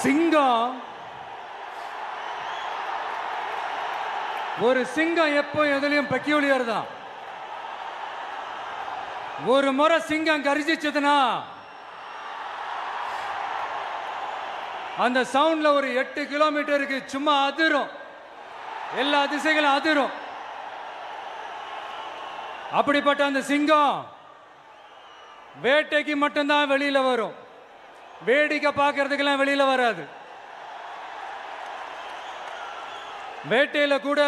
சிங்கம் ஒரு சிங்கம் எப்போ எதுலயும் பெக்யூலியர் தான். ஒரு முறை சிங்கம் கர்ஜிச்சதுன்னா அந்த சவுண்ட்ல ஒரு 8 கிலோமீட்டருக்கு சும்மா அதிரும், எல்லா திசைகளும் அதிரும். அப்படிப்பட்ட அந்த சிங்கம் வேட்டைக்கு மட்டும்தான் வெளியில வரும், வேடிக்கை பார்க்கறதுக்கெல்லாம் வெளியில வராது. வேட்டையில கூட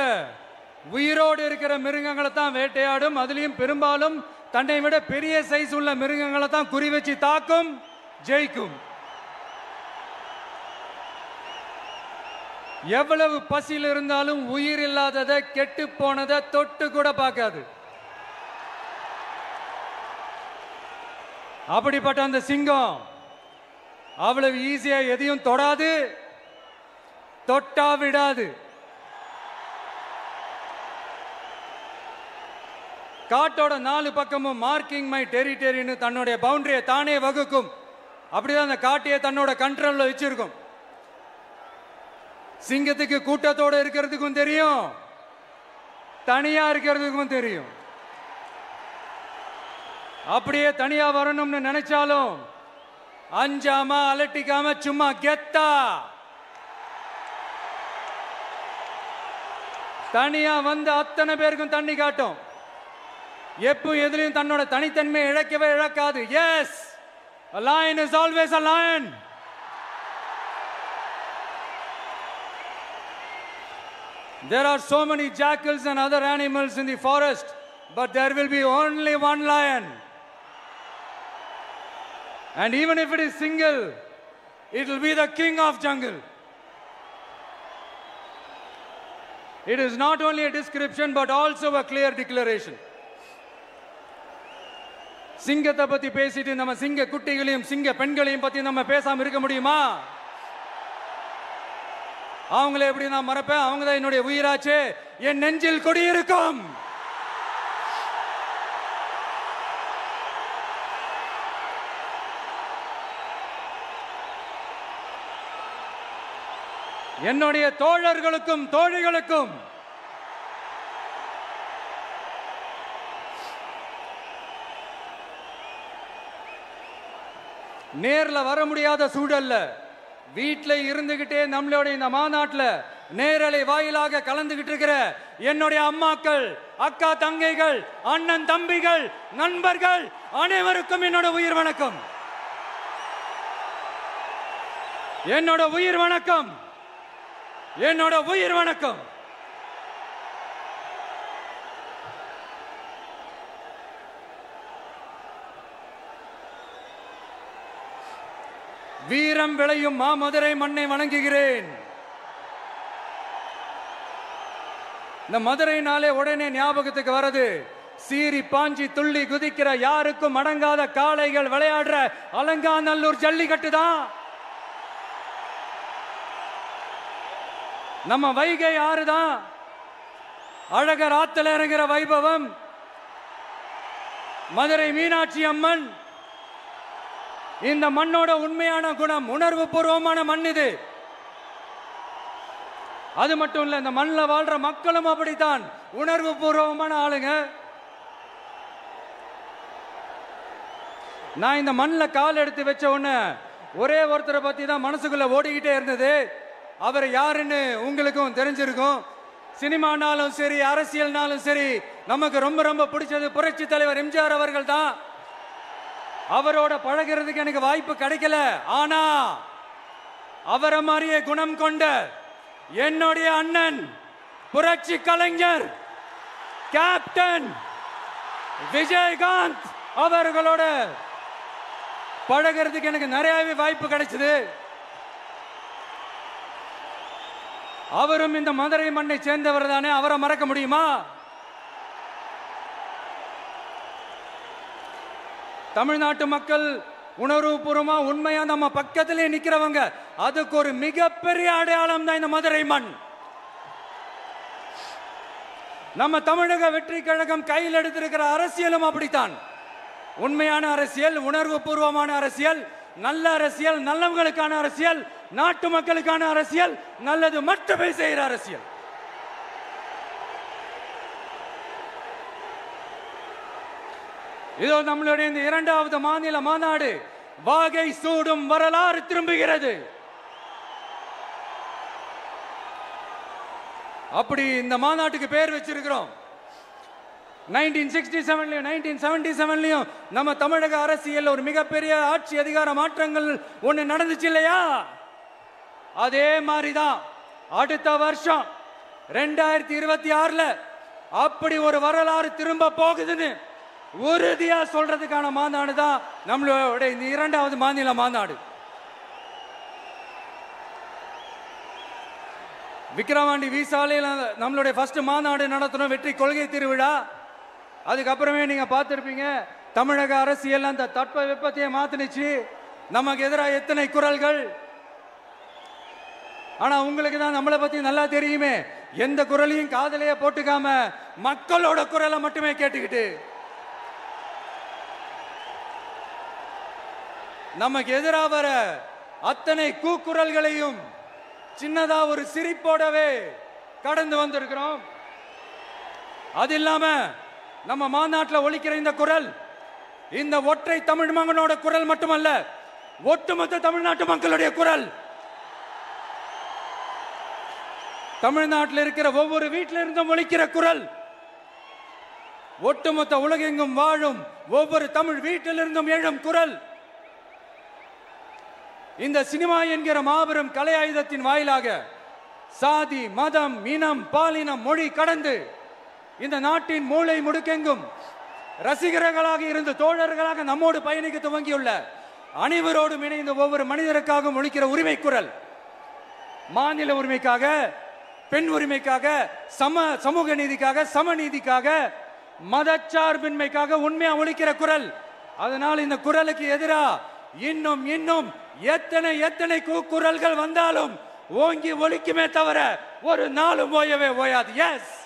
உயிரோடு இருக்கிற மிருகங்களை தான் வேட்டையாடும். அதுலயும் பெரும்பாலும் தன்னை விட பெரிய சைஸ் உள்ள மிருகங்களை தான் குறி வச்சு தாக்கும், ஜெயிக்கும். எவ்வளவு பசியில் இருந்தாலும் உயிர் இல்லாததை, கெட்டு போனதை தொட்டு கூட பார்க்காது. அப்படிப்பட்ட அந்த சிங்கம் அவ்வளவு ஈஸியா எதையும் தொடாது, தொட்டா விடாது. காட்டோட 4 பக்கமும் மார்க்கிங் மை டெரிட்டரின்னு தன்னுடைய பவுண்டரியை தானே வகுக்கும். அப்படிதான் அந்த காட்டையை தன்னோட கண்ட்ரோல்ல வச்சிருக்கும். சிங்கத்துக்கு கூட்டத்தோட இருக்கிறதுக்கும் தெரியும், தனியா இருக்கிறதுக்கும் தெரியும். அப்படியே தனியா வரணும்னு நினைச்சாலும் அஞ்சாம அலட்டிக்காம சும்மா கெத்தா தனியா வந்து அத்தனை பேருக்கும் தண்ணி காட்டும். எப்போ எதிலையும் தன்னோட தனித்தன்மையை இழக்கவே இழக்காது. Yes, a lion is always a lion. There are so many jackals and other animals in the forest, but there will be only one lion. And even if it is single, it will be the king of jungle. It is not only a description but also a clear declaration. சிங்கத்தை பத்தி பேசிட்டு நம்ம சிங்க குட்டிகளையும் சிங்க பெண்களையும் பத்தி நம்ம பேசாம இருக்க முடியுமா? அவங்கள எப்படி நான் மறப்பேன்? அவங்க தான் என்னுடைய உயிராச்சு, என் நெஞ்சில் குடியிருக்கும். என்னுடைய தோழர்களுக்கும் தோழிகளுக்கும் நேர்ல வர முடியாத சூழல்ல வீட்டில் இருந்துகிட்டே நம்மளோட இந்த மாநாட்டில் நேரலை வாயிலாக கலந்துகிட்டு இருக்கிற என்னுடைய அம்மாக்கள், அக்கா தங்கைகள், அண்ணன் தம்பிகள், நண்பர்கள் அனைவருக்கும் என்னோட உயிர் வணக்கம். என்னோட உயிர் வணக்கம், என்னோட உயிர் வணக்கம். வீரம் விளையும் மாமதுரை மண்ணை வணங்குகிறேன். இந்த மதுரைனாலே உடனே ஞாபகத்துக்கு வரது சீறி பாஞ்சி துள்ளி குதிக்கிற யாருக்கும் அடங்காத காளைகள் விளையாடுற அலங்காநல்லூர் ஜல்லிக்கட்டு தான். நம்ம வைகை ஆறு தான். அழகர் ஆத்துல இறங்குற வைபவம். மதுரை மீனாட்சி அம்மன். இந்த மண்ணோட உண்மையான குணம் உணர்வு பூர்வமான மண் இது. அது மட்டும் இல்ல, இந்த மண்ணில் வாழ்ற மக்களும் அப்படித்தான் உணர்வு பூர்வமான ஆளுங்க. நான் இந்த மண்ணில் கால் எடுத்து வச்ச உடனே ஒரே ஒருத்தரை பத்தி தான் மனசுக்குள்ள ஓடிக்கிட்டே இருந்தது. அவர் யாருன்னு உங்களுக்கும் தெரிஞ்சிருக்கும். சினிமானாலும் சரி, அரசியல்னாலும் சரி, நமக்கு ரொம்ப ரொம்ப பிடிச்சது புரட்சி தலைவர் எம்ஜிஆர் அவர்கள் தான். அவரோட பழகிறதுக்கு எனக்கு வாய்ப்பு கிடைக்கல. ஆனா அவரை மாதிரியே குணம் கொண்ட என்னுடைய அண்ணன் புரட்சி கலைஞர் கேப்டன் விஜயகாந்த் அவர்களோட பழகிறதுக்கு எனக்கு நிறையவே வாய்ப்பு கிடைச்சது. அவரும் இந்த மதுரை மண்ணை சேர்ந்தவர் தானே, அவரை மறக்க முடியுமா? தமிழ்நாட்டு மக்கள் உணர்வுபூர்வமா உண்மையா நம்ம பக்கத்திலே நிக்கிறவங்க, அதுக்கு ஒரு மிகப்பெரிய அடையாளம் தான் இந்த மதுரை மண். நம்ம தமிழக வெற்றி கழகம் கையில் எடுத்திருக்கிற அரசியலும் அப்படித்தான். உண்மையான அரசியல், உணர்வு பூர்வமான அரசியல், நல்ல அரசியல், நல்லவங்களுக்கான அரசியல், நாட்டு மக்களுக்கான அரசியல், நல்லது மட்டுமே செய்கிற அரசியல். இதோ நம்மளுடைய இந்த இரண்டாவது மாநில மாநாடு வாகை சூடும் வரலாறு திரும்புகிறது. அப்படி இந்த மாநாட்டுக்கு பேர் வச்சிருக்கிறோம். 1967லயும் 1977லயும் நம்ம தமிழக அரசியல் ஒரு மிகப்பெரிய ஆட்சி அதிகார மாற்றங்கள் ஒண்ணு நடந்துச்சு இல்லையா? அதே மாதிரிதான் அடுத்த வருஷம் 2026ல அப்படி ஒரு வரலாறு திரும்ப போகுதுன்னு உறுதியா சொல்றதுக்கான மாநாடு தான் நம்மளோட இந்த இரண்டாவது மாநில மாநாடு. விக்கிரவாண்டி வீசாலையில் நம்மளுடைய ஃபர்ஸ்ட் மாநாடு நடத்தணும், வெற்றி கொள்கை திருவிழா. அதுக்கப்புறமே நீங்க பார்த்திருப்பீங்க தமிழக அரசியல் அந்த தட்ப வெப்பத்தையே மாத்தினுச்சு. நமக்கு எதிராக எத்தனை குரல்கள். ஆனா உங்களுக்கு தான் நம்மளை பத்தி நல்லா தெரியுமே, எந்த குரலையும் காதலையே போட்டுக்காம மக்களோட குரலை மட்டுமே கேட்டுக்கிட்டு நமக்கு எதிராக வர அத்தனை கூக்குரல்களையும் சின்னதா ஒரு சிரிப்போடவே கடந்து வந்திருக்கிறோம். அது இல்லாம நம்ம மாநாட்டில் ஒலிக்கிற இந்த குரல் இந்த ஒற்றை தமிழ் மகனோட குரல் மட்டுமல்ல, ஒட்டுமொத்த தமிழ்நாட்டு மக்களுடைய குரல். தமிழ்நாட்டில் இருக்கிற ஒவ்வொரு வீட்டில இருந்தும் ஒலிக்கிற குரல், ஒட்டுமொத்த உலகெங்கும் வாழும் ஒவ்வொரு தமிழ் வீட்டிலிருந்தும் எழும் குரல். இந்த சினிமா என்கிற மாபெரும் கலை ஆயுதத்தின் வாயிலாக சாதி, மதம், இனம், பாலினம், மொழி கடந்து இந்த நாட்டின் மூளை முடுக்கெங்கும் ரசிகர்களாக இருந்து தோழர்களாக நம்மோடு பயணிக்க துவங்கியுள்ள அனைவரோடும் இணைந்த ஒவ்வொரு மனிதருக்காகவும் ஒலிக்கிற உரிமை குரல். மாநில உரிமைக்காக, பெண் உரிமைக்காக, சமூக நீதிக்காக, சமநீதிக்காக, மதச்சார்பின்மைக்காக உண்மையா ஒலிக்கிற குரல். அதனால் இந்த குரலுக்கு எதிராக இன்னும் இன்னும் எத்தனை எத்தனை குரல்கள் வந்தாலும் ஓங்கி ஒலிக்குமே தவிர ஒரு நாளும் ஓயவே ஓயாது. Yes,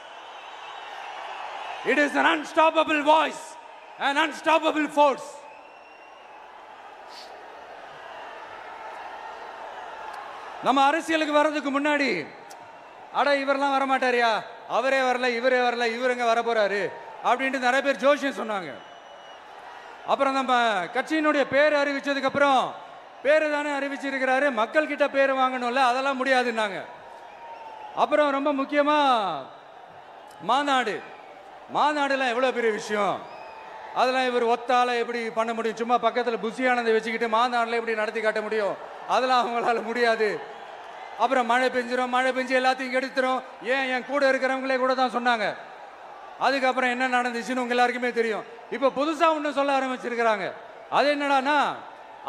it is an unstoppable voice, an unstoppable force. நம்ம அரசியலுக்கு வர்றதுக்கு முன்னாடி அட இவரெல்லாம் வர மாட்டாரியா, அவரே வரல, இவரே வரல, இவருங்க வர போறாரு அப்படின்ட்டு நிறைய பேர் ஜோசியம் சொன்னாங்க. அப்புறம் நம்ம கட்சியினுடைய பேர் அறிவிச்சதுக்கு அப்புறம் பேரு தானே அறிவிச்சிருக்கிறாரு, மக்கள் கிட்ட பேர் வாங்கணும்ல, அதெல்லாம் முடியாதுன்னாங்க. அப்புறம் ரொம்ப முக்கியமா மாநாடுலாம் எவ்வளவு பெரிய விஷயம், அதெல்லாம் இவர் ஒத்தால எப்படி பண்ண முடியும், சும்மா பக்கத்தில் புஷியானதை வச்சுக்கிட்டு மாநாடுல எப்படி நடத்தி காட்ட முடியும், அதெல்லாம் அவங்களால முடியாது. அப்புறம் மழை பெஞ்சு எல்லாத்தையும் கெடுத்துரும். ஏன் என் கூட இருக்கிறவங்களே கூட தான் சொன்னாங்க. அதுக்கப்புறம் என்ன நடந்துச்சுன்னு உங்க எல்லாருக்குமே தெரியும். இப்ப புதுசா ஒண்ணு சொல்ல ஆரம்பிச்சிருக்கிறாங்க. அது என்னடானா,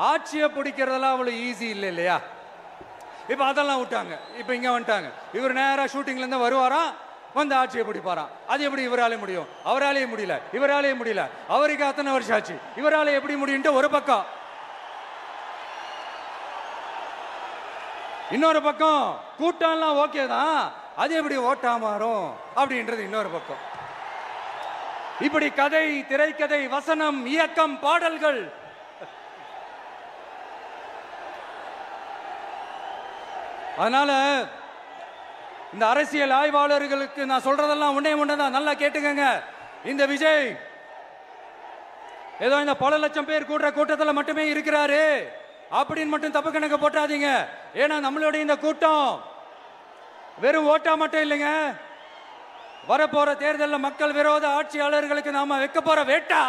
ஆட்சியை பிடிக்கிறதெல்லாம் அவ்வளவு ஈஸி இல்லை இல்லையா. இப்ப அதெல்லாம் விட்டாங்க, இப்ப இங்க வந்துட்டாங்க. இவர் நேரா ஷூட்டிங்ல இருந்து வருவாராம், வந்து ஆட்சியை பிடிப்பாராம். அது எப்படி இவராலே முடியும், அவராலேயே முடியல, இவராலேயே முடியல, அவருக்கு அத்தனை வருஷம் ஆச்சு, இவராலே எப்படி முடியும் ஒரு பக்கம். இன்னொரு பக்கம் கூட்டம்லாம் ஓகே தான், அது எப்படி ஓட்டா மாறும் அப்படின்றது இன்னொரு பக்கம். இப்படி கதை, திரைக்கதை, வசனம், இயக்கம், பாடல்கள், அதனால இந்த அரசியல் ஆய்வாளர்களுக்கு நான் சொல்றதெல்லாம் ஒன்னேதான், நல்லா கேட்டுக்கங்க. இந்த விஜய் ஏதோ இந்த பல லட்சம் பேர் கூடுற கூட்டத்தில் மட்டுமே இருக்கிறாரு அப்படின்னு மட்டும் தப்பு கணக்கு போட்டாதீங்க. ஏன்னா நம்மளுடைய இந்த கூட்டம் வெறும் ஓட்டா மட்டும் இல்லைங்க, வரப்போற தேர்தலில் மக்கள் விரோத ஆட்சியாளர்களுக்கு நாம வைக்க போற வேட்டா,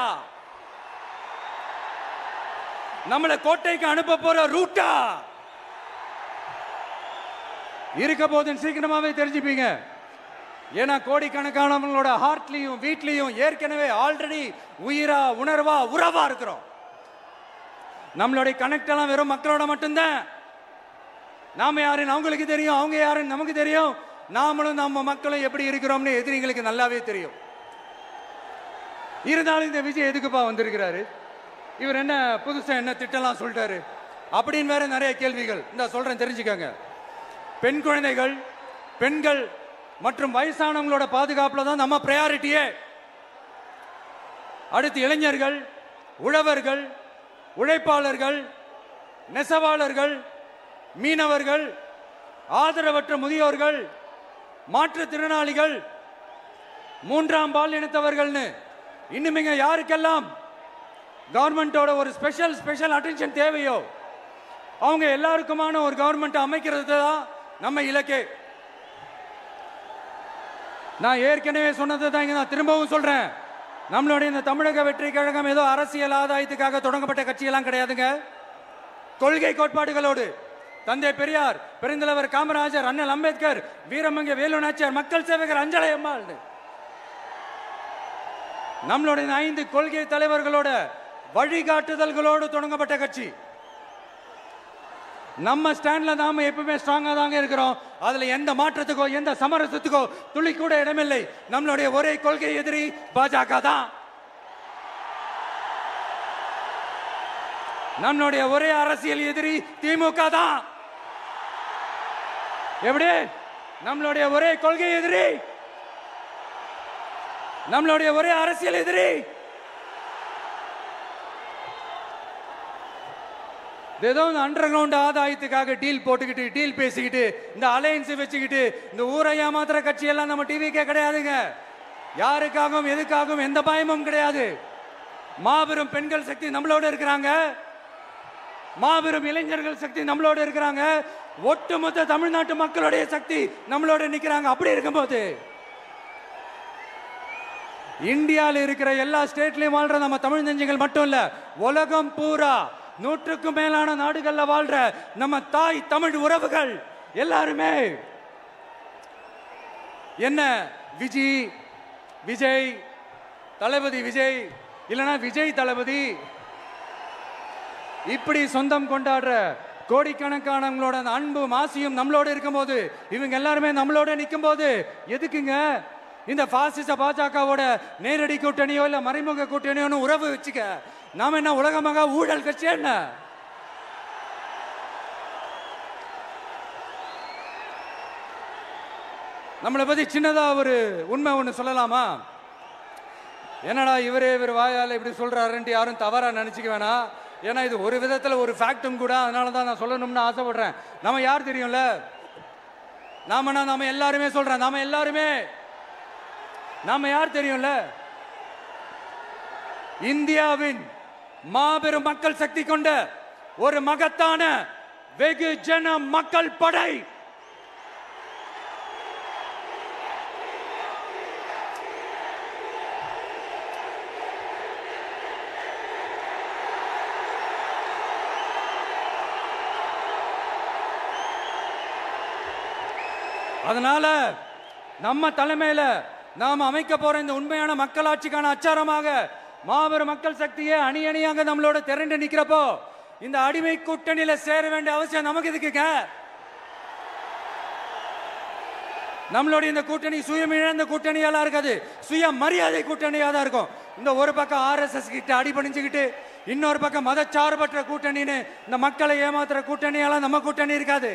நம்மளை கோட்டைக்கு அனுப்ப போற ரூட்டா இருக்க போதுன்னு சீக்கிரமாவே தெரிஞ்சுப்பீங்க. ஏன்னா கோடிக்கணக்கானவங்களோட ஹார்ட்லயும் வீட்லயும் ஏற்கனவே ஆல்ரெடி உயிரா, உணர்வா, உறவா இருக்கிறோம். நம்மளுடைய கனெக்ட் எல்லாம் வெறும் மக்களோட மட்டும்தான். நாம யாருன்னு அவங்களுக்கு தெரியும், அவங்க யாருன்னு நமக்கு தெரியும். நாமளும் நம்ம மக்களும் எப்படி இருக்கிறோம்னு எதிரிங்களுக்கு நல்லாவே தெரியும். இருந்தாலும் இந்த விஜய் எதுக்குப்பா வந்திருக்கிறாரு, இவர் என்ன புதுசா என்ன திட்டம்லாம் சொல்லிட்டாரு அப்படின்னு வேற நிறைய கேள்விகள். இந்த சொல்றேன் தெரிஞ்சுக்கங்க. பெண் குழந்தைகள், பெண்கள் மற்றும் வயசானவங்களோட பாதுகாப்புல தான் நம்ம பிரையாரிட்டியே. அடுத்து இளைஞர்கள், உழவர்கள், உழைப்பாளர்கள், நெசவாளர்கள், மீனவர்கள், ஆதரவற்ற முதியோர்கள், மாற்றுத்திறனாளிகள், மூன்றாம் பால் இனத்தவர்கள்னு இன்னும் இங்க யாருக்கெல்லாம் கவர்மெண்டோட ஒரு ஸ்பெஷல் அட்டென்ஷன் தேவையோ அவங்க எல்லாருக்குமான ஒரு கவர்மெண்ட் அமைக்கிறது தான் நம்ம இலக்கே. நான் ஏற்கனவே சொன்னதை தான் இங்க நான் திரும்பவும் சொல்றேன். நம்மளுடைய இந்த தமிழக வெற்றி கழகம் ஏதோ அரசியல் ஆதாயத்துக்காக தொடங்கப்பட்ட கட்சியெல்லாம் கிடையாதுங்க. கொள்கை கோட்பாடுகளோடு தந்தை பெரியார், பெருந்தலைவர் காமராஜர், அண்ணல் அம்பேத்கர், வீரமங்க வேலு நாச்சியார், மக்கள் சேவகர் அஞ்சலை அம்மாள், நம்மளுடைய 5 கொள்கை தலைவர்களோட வழிகாட்டுதல்களோடு தொடங்கப்பட்ட கட்சி. நம்ம ஸ்டாண்ட்ல நாம எப்பவுமே ஸ்ட்ராங்கா தாங்க இருக்கிறோம். அதுல எந்த மாற்றத்துக்கோ எந்த சமரசத்துக்கோ துளி கூட இடமில்லை. நம்மளுடைய ஒரே கொள்கை எதிரி பாஜக தான். நம்மளுடைய ஒரே அரசியல் எதிரி திமுக தான். எப்படி? நம்மளுடைய ஒரே கொள்கை எதிரி, நம்மளுடைய ஒரே அரசியல் எதிரி ஏதோ அண்டர் கிரவுண்ட் ஆதாயத்துக்காக டீல் போட்டுக்கிட்டு டீல் பேசிக்கிட்டு இந்த அலையன்ஸ் வச்சுக்கிட்டு இந்த ஊரை ஏமாத்துற கட்சி எல்லாம் நம்ம டிவிக்கே கிடையாதுங்க. யாருக்காகவும் எதுக்காகவும் எந்த பயமும் கிடையாது. மாபெரும் பெண்கள் சக்தி நம்மளோட இருக்கிறாங்க, மாபெரும் இளைஞர்கள் சக்தி நம்மளோட இருக்கிறாங்க, ஒட்டுமொத்த தமிழ்நாட்டு மக்களுடைய சக்தி நம்மளோட நிக்கிறாங்க. அப்படி இருக்கும்போது இந்தியாவில் இருக்கிற எல்லா ஸ்டேட்லயும் வாழ்ற நம்ம தமிழ் நெஞ்சங்கள் மட்டும் இல்ல, உலகம் பூரா 100க்கும் மேலான நாடுகள்ல வாழ்ற நம்ம தாய் தமிழ் உறவுகள் எல்லாருமே என்ன விஜய் தளபதி விஜய் இல்லனா விஜய் தளபதி இப்படி சொந்தம் கொண்டாடுற கோடிக்கணக்கானவங்களோட அன்பு மாசியும் நம்மளோட இருக்கும்போது, இவங்க எல்லாருமே நம்மளோட நிற்கும் போது எதுக்குங்க இந்த பாசிச பாஜகவோட நேரடி கூட்டணியோ இல்ல மறைமுக கூட்டணியோன்னு உறவு வச்சுக்க? நாம என்ன உலகமாக ஊழல் கட்சி? என்ன நம்மளை பத்தி சின்னதா ஒரு உண்மை ஒண்ணு சொல்லலாமா? என்னடா இவர் வாயால இப்படி சொல்றாருன்ட்டு யாரும் தவறா நினைச்சுக்க வேணாம். ஏன்னா இது ஒரு விதத்துல ஒரு ஃபேக்டும் கூட. அதனாலதான் நான் சொல்லணும்னு ஆசைப்படுறேன். நம்ம யார் தெரியும்ல? நாம எல்லாருமே சொல்றேன். நாம யார் தெரியும்ல? இந்தியாவின் மாபெரும் மக்கள் சக்தி கொண்ட ஒரு மகத்தான வெகுஜன மக்கள் படை. அதனால நம்ம தலைமையில நாம் அமைக்க போற இந்த உண்மையான மக்களாட்சிக்கான அச்சாரமாக மாபெரும் மக்கள் சக்தியே அணி அணியாக நம்மளோட திரண்டு நிக்கிறப்போ இந்த அடிமை கூட்டணியில சேர வேண்டிய அவசியம் நமக்கு இருக்குங்க. நம்மளுடைய இந்த கூட்டணி சுயமிழந்த கூட்டணியெல்லாம் இருக்காது, சுய மரியாதை கூட்டணியா தான் இருக்கும். இந்த ஒரு பக்கம் RSS கிட்ட அடிபணிஞ்சுக்கிட்டு, இன்னொரு பக்கம் மதச்சார்பற்ற கூட்டணின்னு இந்த மக்களை ஏமாத்துற கூட்டணியெல்லாம் நம்ம கூட்டணி இருக்காது.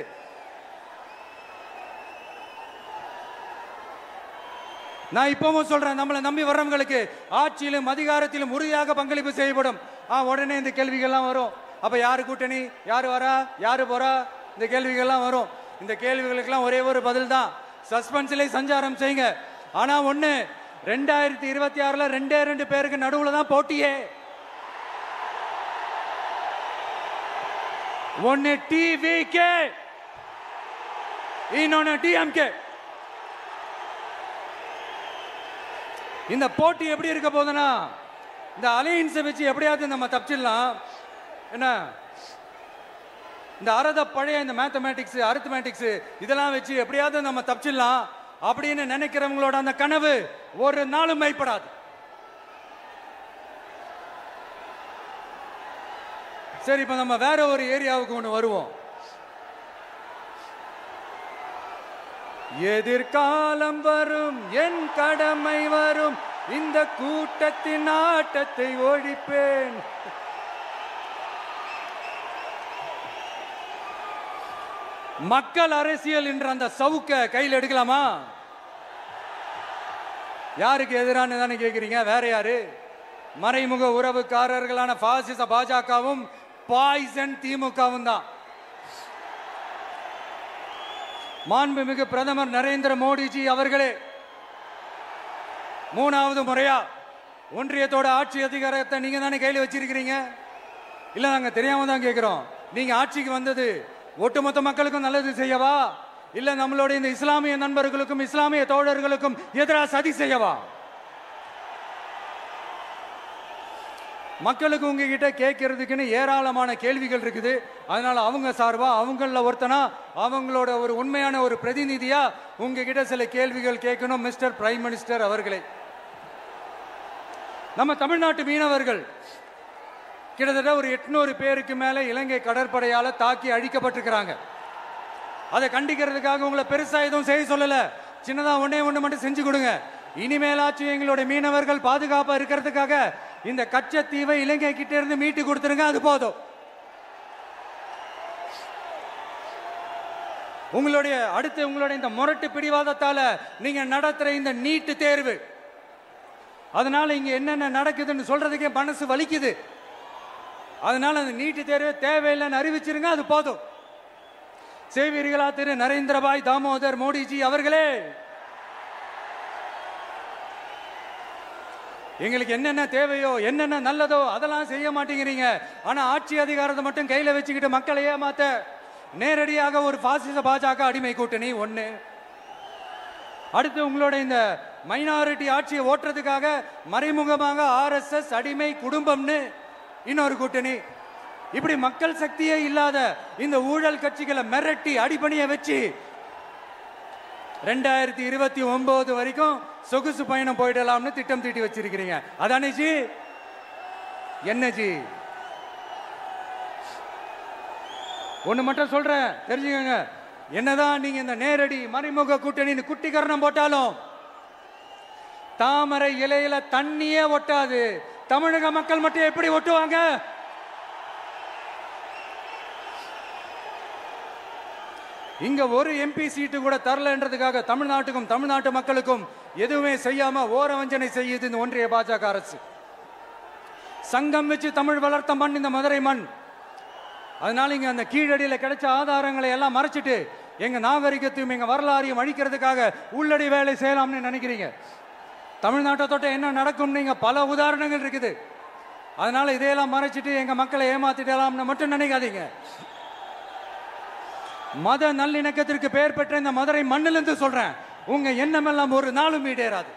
நான் இப்பவும் சொல்றேன், நம்மளை நம்பி வர்றவங்களுக்கு ஆட்சியிலும் அதிகாரத்திலும் உறுதியாக பங்களிப்பு செய்யப்படும். உடனே இந்த கேள்விகள்லாம் வரும். அப்ப யாரு கூட்டணி, யாரு வரா, யாரு போறா, இந்த கேள்விகள்லாம் வரும். இந்த கேள்விகளுக்கெல்லாம் ஒரே ஒரு பதில் தான், சஸ்பென்ஸ்ல சஞ்சாரம் செய்யுங்க. ஆனா ஒண்ணு, 2026ல 2 பேருக்கு நடுவுல தான் போட்டியே. ஒன்னு TVK, இன்னொன்னு DMK. இந்த போட்டி எப்படி இருக்க போதுன்னா, இந்த அலையன்ஸை வச்சு எப்படியாவது நம்ம தப்பிச்சிடலாம். என்ன இந்த பழைய இந்த மேத்தமேட்டிக்ஸ், அரித்மேட்டிக்ஸ் இதெல்லாம் வச்சு எப்படியாவது நம்ம தப்பிச்சிடலாம் அப்படின்னு நினைக்கிறவங்களோட அந்த கனவு ஒரு நாளும் மைப்படாது. சரி, இப்ப நம்ம வேற ஒரு ஏரியாவுக்கு ஒன்று வருவோம். எதிர்காலம் வரும், என் கடமை வரும், இந்த கூட்டத்தின் ஆட்டத்தை ஒழிப்பேன். மக்கள் அரசியல் என்ற அந்த சவுக்க கையில் எடுக்கலாமா? யாருக்கு எதிரான தானே கேட்கிறீங்க? வேற யாரு? மறைமுக உறவுக்காரர்களான பாசிச பாஜகவும் பாய்சன் திமுகவும் தான். மாண்புமிகு பிரதமர் நரேந்திர மோடிஜி அவர்களே, 3வது முறையா ஒன்றியத்தோட ஆட்சி அதிகாரத்தை நீங்க தானே கையில் வச்சிருக்கிறீங்க. இல்ல நாங்க தெரியாம தான் கேட்கிறோம். நீங்க ஆட்சிக்கு வந்தது ஒட்டுமொத்த மக்களுக்கும் நல்லது செய்யவா, இல்ல நம்மளுடைய இந்த இஸ்லாமிய நண்பர்களுக்கும் இஸ்லாமிய தோழர்களுக்கும் எதிராக சதி செய்யவா? மக்களுக்கு உங்ககிட்ட கேட்கறதுக்குன்னு ஏராளமான கேள்விகள் இருக்குது. அதனால அவங்க சார்பா அவங்கள ஒருத்தனா அவங்களோட ஒரு உண்மையான ஒரு பிரதிநிதியா உங்ககிட்ட சில கேள்விகள் கேட்கணும். மிஸ்டர் பிரைம் மினிஸ்டர் அவர்களே, நம்ம தமிழ்நாட்டு மீனவர்கள் கிட்டத்தட்ட ஒரு 800 பேருக்கு மேல இலங்கை கடற்படையால தாக்கி அழிக்கப்பட்டிருக்கிறாங்க. அதை கண்டிக்கிறதுக்காக உங்களை பெருசா எதுவும் செய்ய சொல்லல, சின்னதா ஒண்ணு மட்டும் செஞ்சு கொடுங்க. இனிமேலாச்சும் எங்களுடைய மீனவர்கள் பாதுகாப்பா இருக்கிறதுக்காக இந்த கச்சத்தீவை இலங்கை கிட்ட இருந்து மீட்டு கொடுத்துருங்க, அது போதும். உங்களுடைய இந்த முரட்டு பிடிவாதத்தால நீங்க நடத்துற இந்த நீட்டு தேர்வு, அதனால இங்க என்னென்ன நடக்குதுன்னு சொல்றதுக்கே மனசு வலிக்குது. அதனால அந்த நீட்டு தேர்வு தேவையில்லைன்னு அறிவிச்சிருங்க, அது போதும். செய்வீர்களா திரு நரேந்திரபாய் தாமோதர் மோடிஜி அவர்களே? எங்களுக்கு என்னென்ன தேவையோ என்னென்ன நல்லதோ அதெல்லாம் செய்ய மாட்டேங்கிறீங்க. ஆனா ஆட்சி அதிகாரத்தை மட்டும் கையில வச்சுக்கிட்டு மக்களை ஏமாத்த நேரடியாக ஒரு பாசிச பாஜக அடிமை கூட்டணி ஒண்ணு. அடுத்து உங்களோட இந்த மைனாரிட்டி ஆட்சியை ஓட்டுறதுக்காக மறைமுகமாக RSS அடிமை குடும்பம்னு இன்னொரு கூட்டணி. இப்படி மக்கள் சக்தியே இல்லாத இந்த ஊழல் கட்சிகளை மிரட்டி அடிபணிய வச்சு 2029 வரைக்கும் சொகுசு பயணம் போயிடலாம்னு திட்டம் தீட்டி வச்சிருக்கிறீங்க. அதானே ஜி? என்ன ஜி? ஒண்ணு மட்டும் சொல்றேன், தெரிஞ்சுக்கங்க. என்னதான் நீங்க இந்த நேரடி மறைமுக கூட்டணின்னு குட்டிகரணம் போட்டாலும் தாமரை இலையில தண்ணியே ஒட்டாது. தமிழக மக்கள் மட்டும் எப்படி ஒட்டுவாங்க? இங்க ஒரு MP சீட்டு கூட தரலன்றதுக்காக தமிழ்நாட்டுக்கும் தமிழ்நாட்டு மக்களுக்கும் எதுவுமே செய்யாம ஓரவஞ்சனை செய்யுது இந்த ஒன்றிய பாஜக அரசு. சங்கம் வச்சு தமிழ் வளர்த்த மண் இந்த மதுரை மண். அதனால இங்க அந்த கீழடியில கிடைச்ச ஆதாரங்களை எல்லாம் மறைச்சிட்டு எங்க நாகரிகத்தையும் எங்க வரலாறையும் அழிக்கிறதுக்காக உள்ளடி வேலை செய்யலாம்னு நினைக்கிறீங்க. தமிழ்நாட்டை தொட்ட என்ன நடக்கும் நீங்க பல உதாரணங்கள் இருக்குது. அதனால இதையெல்லாம் மறைச்சிட்டு எங்க மக்களை ஏமாத்திடலாம்னு மட்டும் நினைக்காதீங்க. மத நல்லிணக்கத்திற்கு பெயர் பெற்ற இந்த மதுரை மண்ணிலிருந்து சொல்றேன், உங்க எண்ணமெல்லாம் ஒரு நாளும் ஈடேறாது.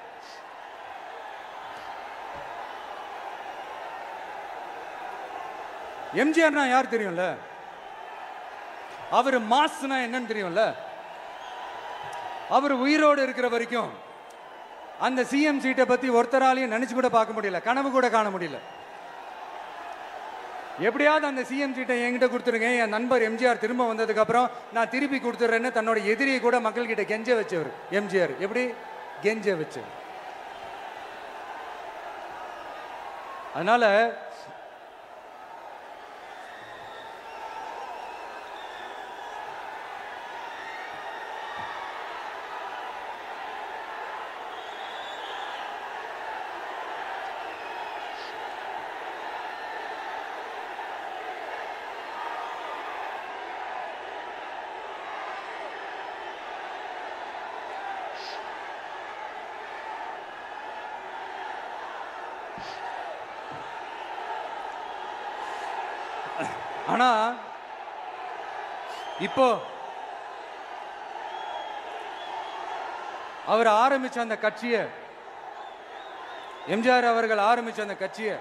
எம்ஜிஆர்னா யார் தெரியும்ல? அவர் மாஸ்னா என்னன்னு தெரியும்ல? அவர் உயிரோடு இருக்கிற வரைக்கும் அந்த CM சீட்டை பத்தி ஒருத்தராலையும் நினைச்சு கூட பார்க்க முடியல, கனவு கூட காண முடியல. எப்படியாவது அந்த CM சீட்டை என்கிட்ட கொடுத்துருங்க, என் நண்பர் எம்ஜிஆர் திரும்ப வந்ததுக்கு அப்புறம் நான் திருப்பி கொடுத்துறேன்னு தன்னோட எதிரியை கூட மக்கள் கிட்ட கெஞ்ச வச்சவர் எம்ஜிஆர். எப்படி கெஞ்ச வச்சவர்? அதனால ஆனா இப்போ அவர் ஆரம்பிச்ச அந்த கட்சியை, எம்ஜிஆர் அவர்கள் ஆரம்பிச்ச அந்த கட்சியை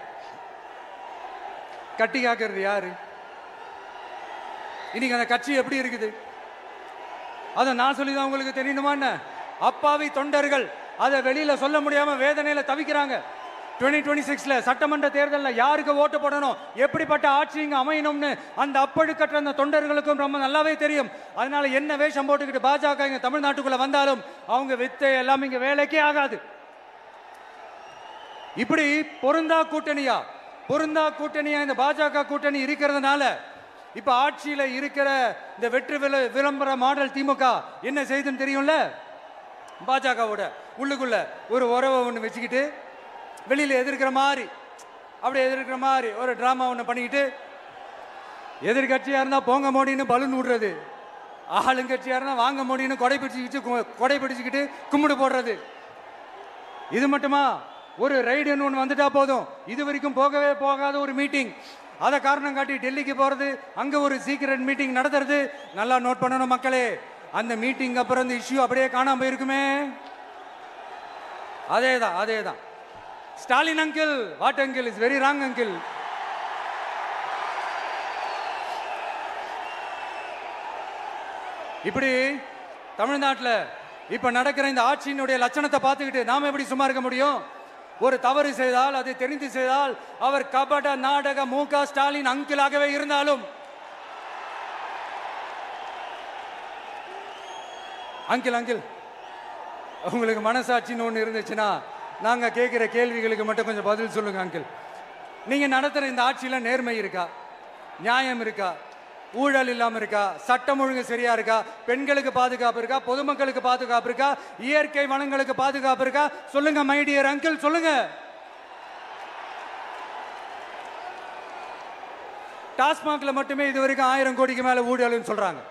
கட்டி காக்கிறது யாரு? இன்னைக்கு அந்த கட்சி எப்படி இருக்குது? அதை நான் சொல்லிதான் உங்களுக்கு தெரியணுமா? அப்பாவி தொண்டர்கள் அதை வெளியில சொல்ல முடியாம வேதனையில தவிக்கிறாங்க. 2026 சட்டமன்ற தேர்தலில் யாருக்கு ஓட்டு போடணும், எப்படிப்பட்ட ஆட்சி இங்க அமையணும்னு அந்த அப்பழுக்கற்ற அந்த தொண்டர்களுக்கும் ரொம்ப நல்லாவே தெரியும். அதனால என்ன வேஷம் போட்டுக்கிட்டு பாஜக இங்க தமிழ்நாட்டுக்குள்ள வந்தாலும் அவங்க வித்தை எல்லாம் இங்க வேலைக்கே ஆகாது. இப்படி பொருந்தா கூட்டணியா இந்த பாஜக கூட்டணி இருக்கிறதுனால இப்ப ஆட்சியில இருக்கிற இந்த வெற்றி விளம்பர மாடல் திமுக என்ன செய்யுதுன்னு தெரியும்ல? பாஜகவோட உள்ளுக்குள்ள ஒரு உறவை ஒன்று வச்சுக்கிட்டு வெளியில எதிர்க்கிற மாதிரி ஒரு டிராமா ஒன்று பண்ணிக்கிட்டு எதிர்கட்சியா இருந்தா போங்க மோடின்னு பலூன் விடுறது, ஆளுங்கட்சியா இருந்தா வாங்க மோடின்னு கொடை பிடிச்சுக்கிட்டு கும்பிடு போடுறது. இது மட்டுமா? ஒரு ரைடுன்னு ஒன்று வந்துட்டா போதும், இது வரைக்கும் போகவே போகாத ஒரு மீட்டிங், அதை காரணம் காட்டி டெல்லிக்கு போறது, அங்க ஒரு சீக்ரெட் மீட்டிங் நடத்துறது. நல்லா நோட் பண்ணணும் மக்களே, அந்த மீட்டிங் அப்புறம் இந்த இஷ்யூ அப்படியே காணாம போயிருக்குமே. அதேதான் Stalin uncle, what uncle is very wrong uncle. இப்படி தமிழ்நாட்டில் இப்ப நடக்கிற இந்த ஆட்சியினுடைய லட்சணத்தை பார்த்துக்கிட்டு நாம எப்படி சும்மா இருக்க முடியும்? ஒரு தவறு செய்தால், அதை தெரிந்து செய்தால், அவர் கபட நாடக மு.க. ஸ்டாலின் அங்கிளாகவே இருந்தாலும், அங்கிள் உங்களுக்கு மனசாட்சின்னு ஒன்று இருந்துச்சுன்னா நாங்க கேட்கிற கேள்விகளுக்கு மட்டும் கொஞ்சம் பதில் சொல்லுங்க அங்கிள். நீங்க நடத்துற இந்த ஆட்சியில நேர்மை இருக்கா? நியாயம் இருக்கா? ஊழல் இல்லாம இருக்கா? சட்டம் ஒழுங்கு சரியா இருக்கா? பெண்களுக்கு பாதுகாப்பு இருக்கா? பொதுமக்களுக்கு பாதுகாப்பு இருக்கா? இயற்கை வளங்களுக்கு பாதுகாப்பு இருக்கா? சொல்லுங்க மை டியர் அங்கிள், சொல்லுங்க. டாஸ்மாக்ல மட்டுமே இது வரைக்கும் 1000 கோடிக்கு மேல ஊழல்னு சொல்றாங்க.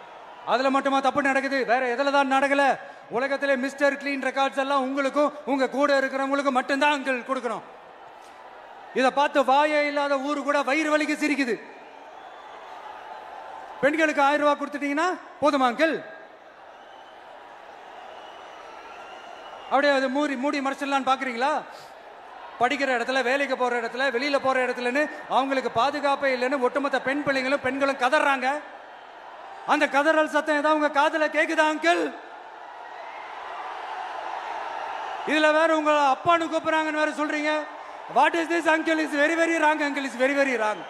அதுல மட்டுமா தப்பு நடக்குது? வேற எதுல தான் நடக்கல? உலகத்திலே மிஸ்டர் கிளீன் ரெக்கார்ட்ஸ் எல்லாம் உங்களுக்கும் உங்க கூட இருக்கிறவங்களுக்கும் மட்டும்தான் அங்கிள் கொடுக்கணும். இதை பார்த்து வாயே இல்லாத ஊரு கூட வயிறு வலிக்கு சிரிக்குது. பெண்களுக்கு 1000 ரூபாய் கொடுத்துட்டீங்கன்னா போதுமா அங்கிள்? அப்படியே அதை மூடி மறைச்சிடலான்னு பாக்குறீங்களா? படிக்கிற இடத்துல, வேலைக்கு போற இடத்துல, வெளியில போற இடத்துலன்னு அவங்களுக்கு பாதுகாப்பே இல்லைன்னு ஒட்டுமொத்த பெண்களும் கதறாங்க. அந்த கதறல் சத்தம் ஏதாவது உங்க காதுல கேக்குதா அங்கிள்? இதுல வேற உங்க அப்பான்னு கூப்பிடுறாங்கன்னு வேற சொல்றீங்க. What is this uncle? Is very very wrong uncle, is very very wrong.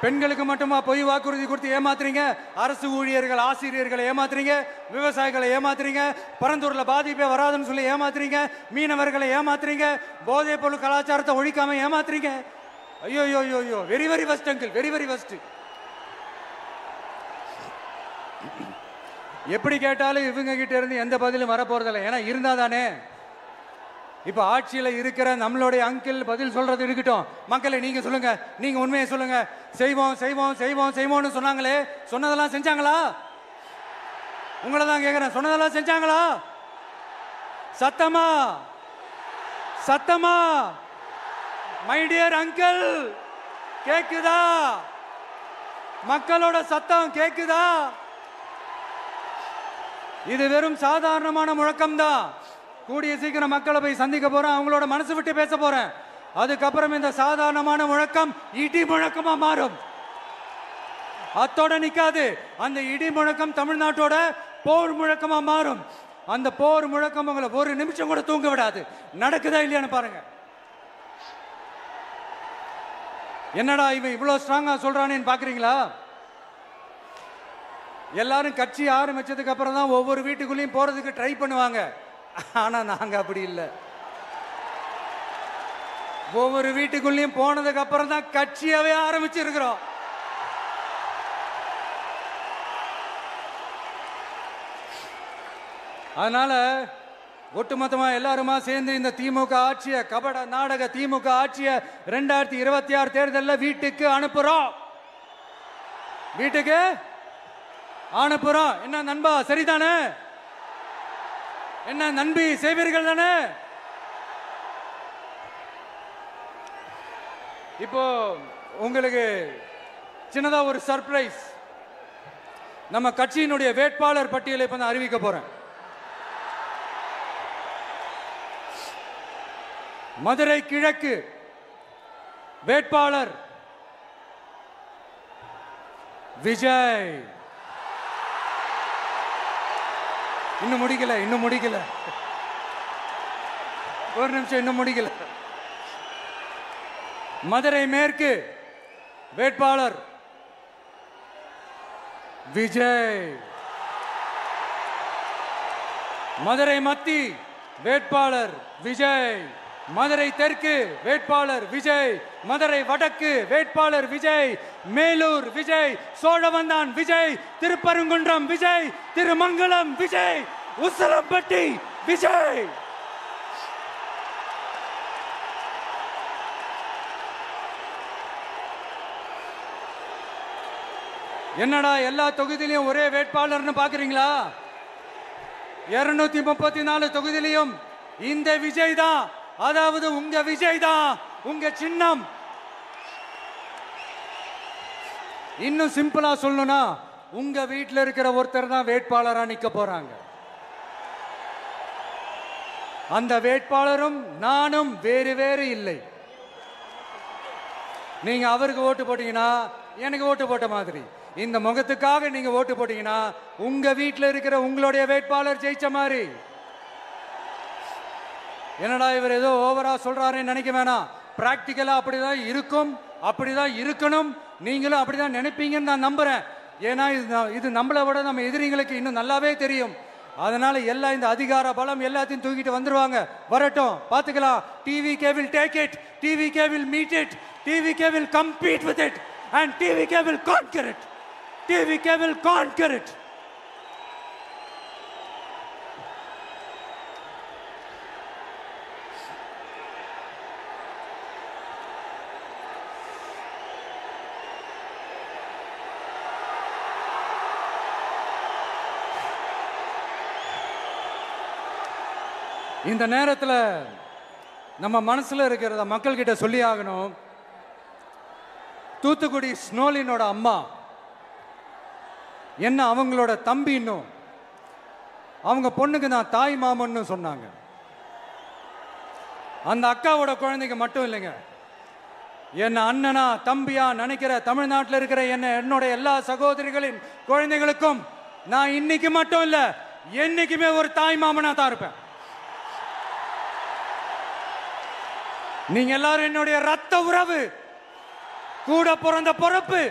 பெண்களுக்கு மட்டுமா பொய் வாக்குறுதி கொடுத்து ஏமாத்துறீங்க? அரசு ஊழியர்கள், ஆசிரியர்களை ஏமாத்துறீங்க, விவசாயிகளை ஏமாத்துறீங்க, பரந்தூர்ல பாதிப்பே வராதுன்னு சொல்லி ஏமாத்துறீங்க, மீனவர்களை ஏமாத்துறீங்க, போதைப் பொருள் கலாச்சாரத்தை ஒழிக்காம ஏமாத்துறீங்க. ஐயோ ஐயோ ஐயோ, very very வஸ்ட் uncle, very very வஸ்ட். எப்படி கேட்டாலும் இவங்க கிட்ட இருந்து எந்த பதிலும் வரப்போறதில்லை. ஏன்னா இருந்தா தானே. இப்ப ஆட்சியில இருக்கிற நம்மளுடைய அங்கிள் பதில் சொல்றது இருக்கட்டும். மக்களை நீங்க சொல்லுங்க, நீங்க உண்மையை சொல்லுங்க. செய்வோம் செய்வோம் செய்வோம் செய்வோம்னு சொன்னாங்களே, சொன்னதெல்லாம் செஞ்சாங்களா? உங்களை தான் கேக்குறேன், சொன்னதெல்லாம் செஞ்சாங்களா? சத்தமா சத்தமா மை டியர் அங்கிள், கேக்குதா? மக்களோட சத்தம் கேக்குதா? இது வெறும் சாதாரணமான முழக்கம் தான். கூடிய சீக்கிரம் மக்களை போய் சந்திக்க போறேன், அவங்களோட மனசு விட்டு பேச போறேன். அதுக்கப்புறம் இந்த சாதாரணமான முழக்கம் இடி முழக்கமா மாறும். அத்தோட நிக்காது. அந்த இடி முழக்கம் தமிழ்நாட்டோட போர் முழக்கமா மாறும். அந்த போர் முழக்கம் உங்களை ஒரு நிமிஷம் கூட தூங்க விடாது. நடக்குதா இல்லையான்னு பாருங்க. என்னடா இவன் இவ்வளவு ஸ்ட்ராங்கா சொல்றானேன்னு பாக்குறீங்களா? எல்லாரும் கட்சி ஆரம்பிச்சதுக்கு அப்புறம் தான் ஒவ்வொரு வீட்டுக்குள்ளேயும் போறதுக்கு ட்ரை பண்ணுவாங்க. ஆனா நாங்க அப்படி இல்லை. ஒவ்வொரு வீட்டுக்குள்ளேயும் போனதுக்கு அப்புறம் தான் கட்சியாவே ஆரம்பிச்சிருக்கிறோம். அதனால ஒட்டுமொத்தமா எல்லாருமா சேர்ந்து இந்த திமுக ஆட்சியை, கபட நாடக திமுக ஆட்சியை 2026 தேர்தலில் வீட்டுக்கு அனுப்புறோம். வீட்டுக்கு அனுப்புறோம். என்ன நண்பா, சரிதானே? என்ன நண்பி, செய்வீர்கள் தானே? இப்போ உங்களுக்கு சின்னதா ஒரு சர்ப்ரைஸ். நம்ம கட்சியினுடைய வேட்பாளர் பட்டியலை இப்ப நான் அறிவிக்க போறேன். மதுரை கிழக்கு வேட்பாளர் விஜய். இன்னும் முடிக்கல. ஒரு நிமிஷம், இன்னும் முடிக்கல. மதுரை மேற்கு வேட்பாளர் விஜய். மதுரை மத்தி வேட்பாளர் விஜய். மதுரை தெற்கு வேட்பாளர் விஜய். மதுரை வடக்கு வேட்பாளர் விஜய். மேலூர் விஜய். சோழவந்தான் விஜய். திருப்பரங்குன்றம் விஜய். திருமங்கலம் விஜய். உசிலம்பட்டி விஜய். என்னடா எல்லா தொகுதியிலையும் ஒரே வேட்பாளர்னு பாக்குறீங்களா? 234 தொகுதியிலையும் இந்த விஜய் தான், அதாவது உங்க விஜய் தான் உங்க சின்னம். இன்னும் சிம்பிளா சொல்லணும்னா உங்க வீட்டில் இருக்கிற ஒருத்தர் தான் வேட்பாளரா நிக்க போறாங்க. அந்த வேட்பாளரும் நானும் வேறு வேறு இல்லை. நீங்க அவருக்கு ஓட்டு போட்டீங்கன்னா எனக்கு ஓட்டு போட்ட மாதிரி, இந்த முகத்துக்காக நீங்க ஓட்டு போட்டீங்கன்னா உங்க வீட்டில் இருக்கிற உங்களுடைய வேட்பாளர் ஜெயிச்ச மாதிரி. என்னடா இவர் ஏதோ ஓவரா சொல்றாருன்னு நினைக்க வேணாம். பிராக்டிக்கலா அப்படிதான் இருக்கும், அப்படிதான் இருக்கணும். நீங்களும் அப்படிதான் நினைப்பீங்கன்னு நான் நம்புறேன். ஏன்னா இது நம்மளை விட நம்ம எதிரிங்களுக்கு இன்னும் நல்லாவே தெரியும். அதனால எல்லாம் இந்த அதிகார பலம் எல்லாத்தையும் தூக்கிட்டு வந்துருவாங்க. வரட்டும், பாத்துக்கலாம். TVK will take it, TVK will meet it, TVK will compete with it and TVK will conquer it, TVK will conquer it. இந்த நேரத்தில் நம்ம மனசுல இருக்கிறத மக்கள் கிட்ட சொல்லி ஆகணும். தூத்துக்குடி ஸ்னோலினோட அம்மா என்ன அவங்களோட தம்பி, இன்னும் அவங்க பொண்ணுக்கு நான் தாய் மாமன்னு சொன்னாங்க. அந்த அக்காவோட குழந்தைக்கு மட்டும் இல்லைங்க, என்ன அண்ணனா தம்பியா நினைக்கிற தமிழ்நாட்டில் இருக்கிற என்னோட எல்லா சகோதரிகளின் குழந்தைகளுக்கும் நான் இன்னைக்கு மட்டும் இல்ல, என்னைக்குமே ஒரு தாய் மாமனா தான் இருப்பேன். நீங்க எல்லாரும் என்னுடைய ரத்த உறவு, கூட பிறந்த பொறுப்பு.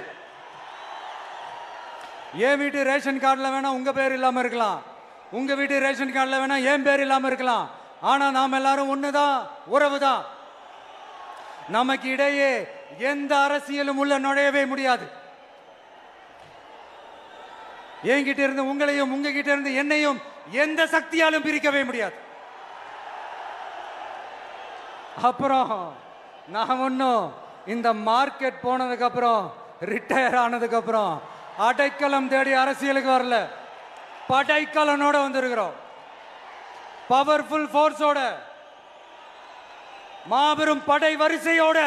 என் வீட்டு ரேஷன் கார்டுல வேணா உங்க பேர் இல்லாம இருக்கலாம், உங்க வீட்டு ரேஷன் கார்டுல வேணா என் பேர் இல்லாம இருக்கலாம். ஆனா நாம் எல்லாரும் ஒண்ணுதான், உறவுதான். நமக்கு இடையே எந்த அரசியலும் உள்ள நுழையவே முடியாது. என்கிட்ட இருந்து உங்களையும் உங்ககிட்ட இருந்து என்னையும் எந்த சக்தியாலும் பிரிக்கவே முடியாது. அப்புறம் நான் ஒன்னும் இந்த மார்க்கெட் போனதுக்கு அப்புறம், ரிட்டையர் ஆனதுக்கு அப்புறம் அடைக்கலம் தேடி அரசியலுக்கு வரல, படைக்கலனோட வந்திருக்கிறோம். பவர்ஃபுல் ஃபோர்ஸோட, மாபெரும் படை வரிசையோட,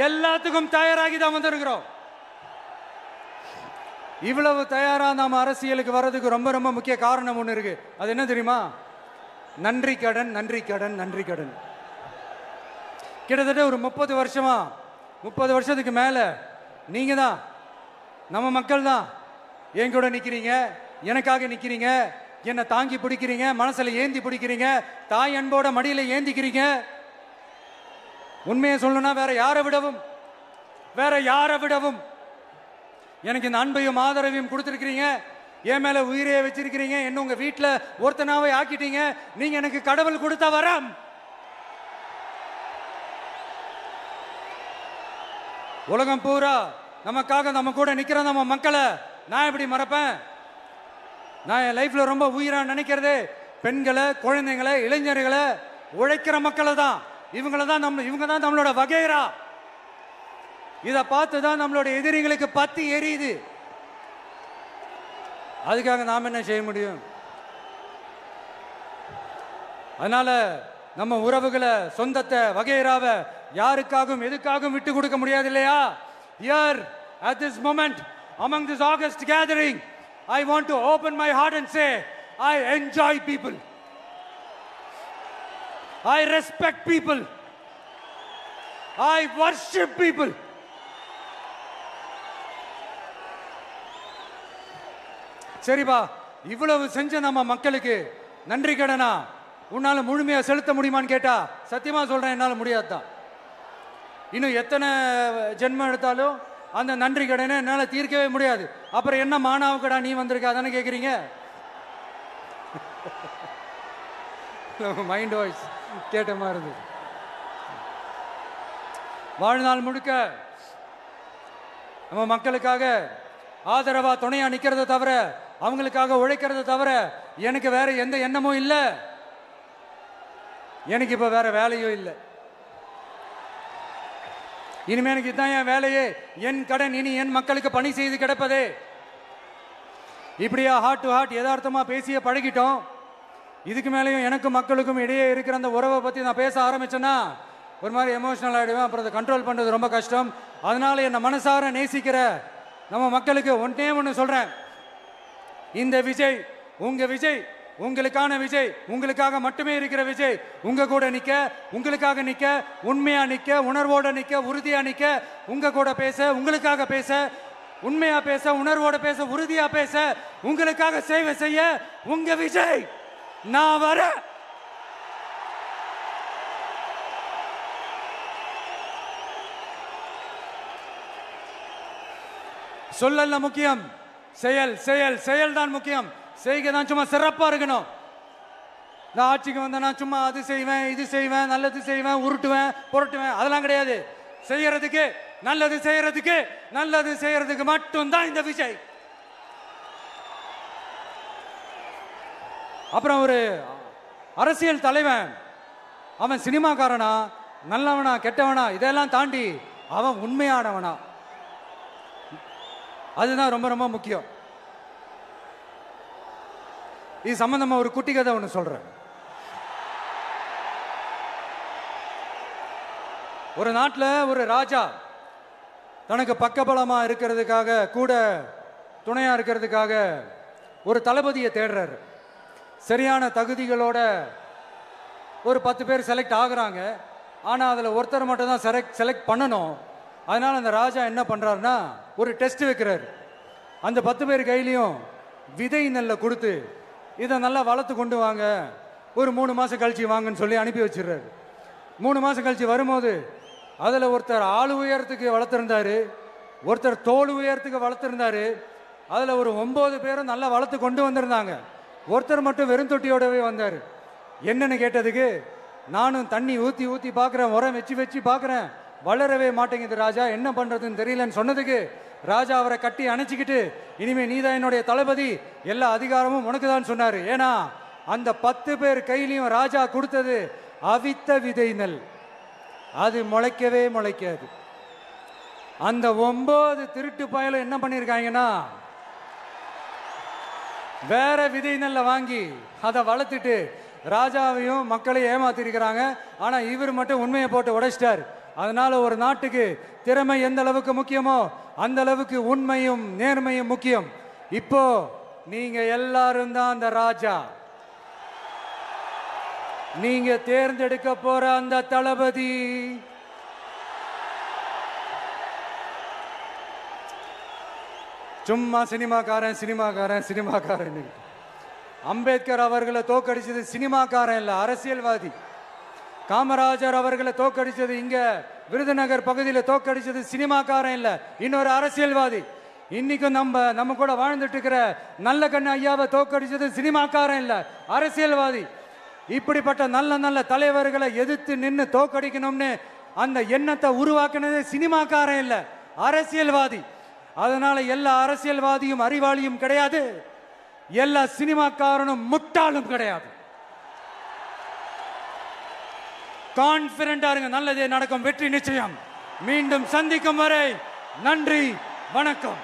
எல்லாத்துக்கும் தயாராகி தான் வந்திருக்கிறோம். இவ்வளவு தயாரா நாம அரசியலுக்கு வர்றதுக்கு ரொம்ப ரொம்ப முக்கிய காரணம் ஒண்ணு இருக்கு. அது என்ன தெரியுமா? நன்றி கடன், நன்றி கடன், நன்றி கடன். கிட்டத்தட்ட ஒரு 30 வருஷமா, 30 வருஷத்துக்கு மேல நீங்க தான், நம்ம மக்கள் தான் என் கூட நிக்கிறீங்க, எனக்காக நிக்கிறீங்க, என்னை தாங்கி பிடிக்கிறீங்க, மனசுல ஏந்தி பிடிக்கிறீங்க, தாய் அன்போட மடியில ஏந்திக்கிறீங்க. உண்மையை சொல்லணும்னா வேற யாரை விடவும் எனக்கு இந்த அன்பையும் ஆதரவையும் கொடுத்திருக்கிறீங்க. என் மேல உயிரையே வச்சிருக்கிறீங்க. என்ன உங்க வீட்டுல ஒருத்தனாவே ஆக்கிட்டீங்க. நீங்க எனக்கு கடவுள் கொடுத்த வரம். உலகம் பூரா நமக்காக நம்ம கூட நிக்கிற நம்ம மக்களை நான் எப்படி மறப்பேன்? நான் என் லைஃப்ல ரொம்ப உயிரா நினைக்கிறது பெண்களை, குழந்தைங்களை, இளைஞர்களை, உழைக்கிற மக்களை தான். இவங்க தான் நம்மளோட வகைரா. இதை பார்த்து தான் நம்மளோட எதிரிகளுக்கு பத்தி எரியுது. அதுக்காக நாம் என்ன செய்ய முடியும்? அதனால நம்ம உறவுகளை, சொந்தத்தை, வகைராவை யாருக்காகவும் எதுக்காகவும் விட்டு கொடுக்க முடியாது இல்லையா? Here at this moment among this August gathering, I want to open my heart and say I enjoy people, I respect people, I worship people. சரிப்பா, இவ்வளவு செஞ்ச நம்ம மக்களுக்கு நன்றி கடனா உன்னால முழுமையா செலுத்த முடியுமான்னு கேட்டா சத்தியமா சொல்றேன், என்னால முடியாதுதான். இன்னும் எத்தனை ஜென்மம் எடுத்தாலும் அந்த நன்றி கடனை என்னால தீர்க்கவே முடியாது. அப்புறம் என்ன மானாவுக்கடா நீ வந்திருக்க அதானே கேக்குறீங்க? மைண்ட் வாய்ஸ் கேட்ட மாதிரி இருந்தது. வாழ்நாள் முழுக்க நம்ம மக்களுக்காக ஆதரவா துணையா நிக்கிறத தவிர, அவங்களுக்காக உழைக்கிறத தவிர எனக்கு வேற எந்த எண்ணமும் இல்லை. எனக்கு இப்ப வேற வேலையும் இல்லை. இனிமே எனக்கு இதுதான் என் வேலையே, என் கடன் இனி என் மக்களுக்கு பணி செய்து கிடப்பதே. இப்படியா ஹார்ட் டு ஹார்ட் யதார்த்தமா பேசிய பழகிட்டோம். இதுக்கு மேலேயும் எனக்கும் மக்களுக்கும் இடையே இருக்கிற அந்த உறவை பத்தி நான் பேச ஆரம்பிச்சேன்னா ஒரு மாதிரி எமோஷனல் ஆகிடுவேன். அப்புறம் அதை கண்ட்ரோல் பண்றது ரொம்ப கஷ்டம். அதனால என்ன மனசார நேசிக்கிற நம்ம மக்களுக்கு ஒன்னே ஒன்று சொல்றேன். இந்த விஜய் உங்க விஜய், உங்களுக்கான விஜய், உங்களுக்காக மட்டுமே இருக்கிற விஜய். உங்க கூட நிக்க, உங்களுக்காக நிக்க, உண்மையா நிக்க, உணர்வோட நிக்க, உறுதியா நிக்க, உங்க கூட பேச, உங்களுக்காக பேச, உண்மையா பேச, உணர்வோட பேச, உறுதியா பேச, உங்களுக்காக சேவை செய்ய உங்க விஜய் நான் வர. சொல்லல முக்கியம், செயல் செயல் செயல் தான் முக்கியம். செய்கை தான் சும்மா சிறப்பா இருக்கணும். நான் ஆட்சிக்கு வந்தேன்னா சும்மா அது செய்வேன், இது செய்வேன், நல்லது செய்வேன், உருட்டுவேன், புரட்டுவேன், அதெல்லாம் கிடையாது. செய்யறதுக்கு, நல்லது செய்யறதுக்கு, நல்லது செய்யறதுக்கு மட்டும்தான் இந்த விஜய். அப்புறம் ஒரு அரசியல் தலைவன் அவன் சினிமாக்காரனா, நல்லவனா, கெட்டவனா, இதெல்லாம் தாண்டி அவன் உண்மையானவனா, அதுதான் ரொம்ப ரொம்ப முக்கியம். இது சம்பந்தமா ஒரு குட்டி கதை ஒன்று சொல்றேன். ஒரு நாட்டில் ஒரு ராஜா தனக்கு பக்கபலமா இருக்கிறதுக்காக, கூட துணையா இருக்கிறதுக்காக ஒரு தளபதியை தேடுறாரு. சரியான தகுதிகளோட ஒரு 10 பேர் செலக்ட் ஆகுறாங்க. ஆனால் அதில் ஒருத்தர் மட்டும் தான் செலக்ட் பண்ணணும். அதனால அந்த ராஜா என்ன பண்றாருன்னா ஒரு டெஸ்ட் வைக்கிறார். அந்த 10 பேர் கையிலையும் விதை நெல்லை கொடுத்து இதை நல்லா வளர்த்து கொண்டு வாங்க, ஒரு 3 மாசம் கழிச்சு வாங்கன்னு சொல்லி அனுப்பி வச்சிடுறாரு. 3 மாசம் கழிச்சு வரும்போது அதில் ஒருத்தர் ஆள் உயரத்துக்கு வளர்த்துருந்தாரு, ஒருத்தர் தோல் உயரத்துக்கு வளர்த்துருந்தாரு. அதில் ஒரு 9 பேரும் நல்லா வளர்த்து கொண்டு வந்திருந்தாங்க. ஒருத்தர் மட்டும் வெறும் தொட்டியோடவே வந்தார். என்னன்னு கேட்டதுக்கு, நானும் தண்ணி ஊற்றி ஊற்றி பார்க்குறேன், உரம் வச்சு வச்சு பார்க்குறேன், வளரவே மாட்டேங்குது ராஜா, என்ன பண்ணுறதுன்னு தெரியலன்னு சொன்னதுக்கு ராஜா அவரை கட்டி அணைச்சிக்கிட்டு, இனிமே நீதான் என்னுடைய தளபதி, எல்லா அதிகாரமும் உனக்கு தான் சொன்னார். ஏன்னா அந்த 10 பேர் கையிலையும் ராஜா கொடுத்தது அவித்த விதை நெல், அது முளைக்கவே முளைக்காது. அந்த 9 திருட்டு பயலும் என்ன பண்ணியிருக்காங்கன்னா வேற விதை நெல்லை வாங்கி அதை வளர்த்துட்டு ராஜாவையும் மக்களையும் ஏமாத்திருக்கிறாங்க. ஆனா இவர் மட்டும் உண்மையை போட்டு உடைச்சிட்டார். அதனால ஒரு நாட்டுக்கு திறமை எந்த அளவுக்கு முக்கியமோ அந்த அளவுக்கு உண்மையும் நேர்மையும் முக்கியம். இப்போ நீங்க எல்லாரும் தான் அந்த ராஜா. நீங்க தேர்ந்தெடுக்க போற அந்த தளபதி சும்மா சினிமாக்காரன் சினிமாக்காரன் சினிமாக்காரன். அம்பேத்கர் அவர்களை தோக்கடிச்சது சினிமாக்காரன் இல்ல, அரசியல்வாதி. காமராஜர் அவர்களை தோக்கடிச்சது, இங்க விருதுநகர் பகுதியில் தோக்கடிச்சது சினிமாக்காரன் இல்ல, இன்னொரு அரசியல்வாதி. இன்னைக்கும் நம்ம கூட வாழ்ந்துட்டு இருக்கிற நல்ல கண்ணு ஐயாவை தோக்கடிச்சது சினிமாக்காரன் இல்ல, அரசியல்வாதி. இப்படிப்பட்ட நல்ல நல்ல தலைவர்களை எதிர்த்து நின்று தோக்கடிக்கணும்னு அந்த எண்ணத்தை உருவாக்குனது சினிமாக்காரன் இல்ல, அரசியல்வாதி. அதனால எல்லா அரசியல்வாதியும் அறிவாளியும் கிடையாது, எல்லா சினிமாக்காரனும் முட்டாளும் கிடையாது. கான்பிடண்டா இருங்க, நல்லதே நடக்கும், வெற்றி நிச்சயம். மீண்டும் சந்திக்கும் வரை நன்றி, வணக்கம்.